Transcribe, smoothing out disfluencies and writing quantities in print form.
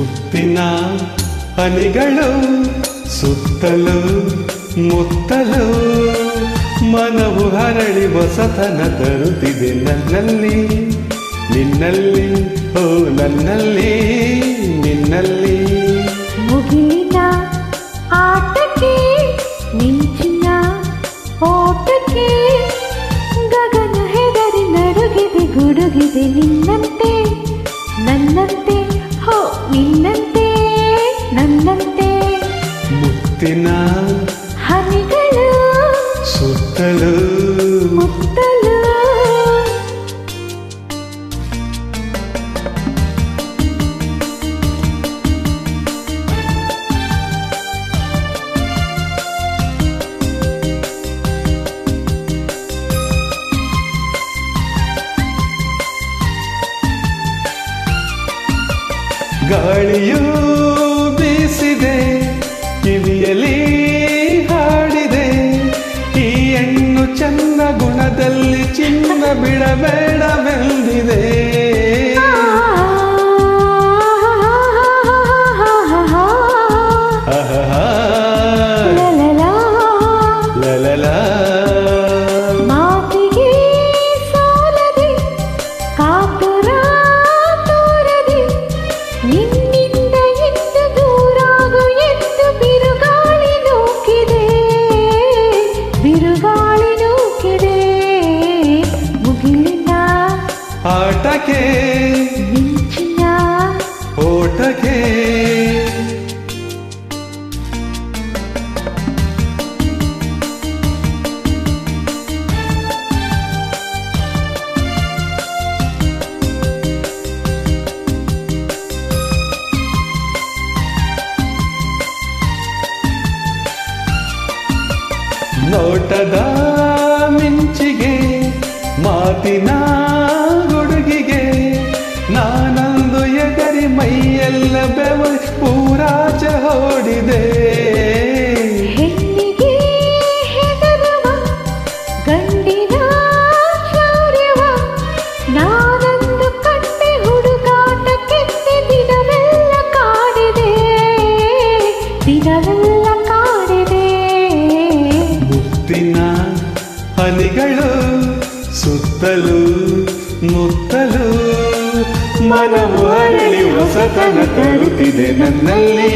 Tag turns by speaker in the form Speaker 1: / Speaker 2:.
Speaker 1: ಮುತ್ತಿನ ಹನಿಗಳು ಸುತ್ತಲೂ ಮುತ್ತಲು ಮನವು ಹರಳಿ ಹೊಸತನ ತರುತ್ತಿದೆ ನನ್ನಲ್ಲಿ ನಿನ್ನಲ್ಲಿ ಓ ನನ್ನಲ್ಲಿ ನಿನ್ನಲ್ಲಿ
Speaker 2: ಮುಗಿಲಿನ ಆಟಕ್ಕೆ ಮಿಂಚಿನ ಓಟಕ್ಕೆ ಗಗನ ಹೆದರಿ ನಡುಗಿದೆ ಗುಡುಗಿದೆ ನಿನ್ನಂತೆ ನನ್ನಂತೆ ಹೋ ನಿನ್ನಂತೆ ನನ್ನಂತೆ
Speaker 1: ಮುತ್ತಿನ
Speaker 2: ಹನಿಗಳು
Speaker 1: ಸುತ್ತಲೂ
Speaker 2: ಮುತ್ತಲು
Speaker 1: ಗಾಳಿಯೂ ಬೀಸಿದೆ ಕಿವಿಯಲ್ಲಿ ಹಾಡಿದೆ ಈ ಹೆಣ್ಣು ಚಂದ ಗುಣದಲ್ಲಿ ಚಿನ್ನ ಬಿಡಬೇಡವೆಂದಿದೆ ಲಲಲಾ
Speaker 2: ಮಾತಿಗೆ ಸಾಲದೆ ಕಾತುರ ತೋರದೆ ನಿನ್ನಿಂದ ಎಂದು ದೂರಾಗು ಎಂದು ಬಿರುಗಾಳಿ ನೂಕಿದೆ ಮುಗಿಲಿನ
Speaker 1: ಆಟಕ್ಕೆ
Speaker 2: ಮಿಂಚಿನ
Speaker 1: ಓಟಕ್ಕೆ ನೋಟದ ಮಿಂಚಿಗೆ ಮಾತಿನ ಗುಡುಗಿಗೆ ನಾನಂದು ಎಗರಿ ಮೈಯೆಲ್ಲ ಬೆವರಿ ಪೂರಾಚ ಓಡಿದೆ
Speaker 2: ಹೆಣ್ಣಿಗೆ ಹೆದರುವ ಗಂಡಿನ ಶೌರ್ಯವ ನಾನಂದು ಕಂಡೆ ಹುಡುಗಾಟಕ್ಕೆಂದೆ ದಿನವೆಲ್ಲ ಕಾಡಿದೆ
Speaker 1: ಮುತ್ತಿನ ಹನಿಗಳು ಸುತ್ತಲೂ ಮುತ್ತಲು ಮನವು ಅರಳಿ ಹೊಸತನ ತರುತ್ತಿದೆ ನನ್ನಲ್ಲಿ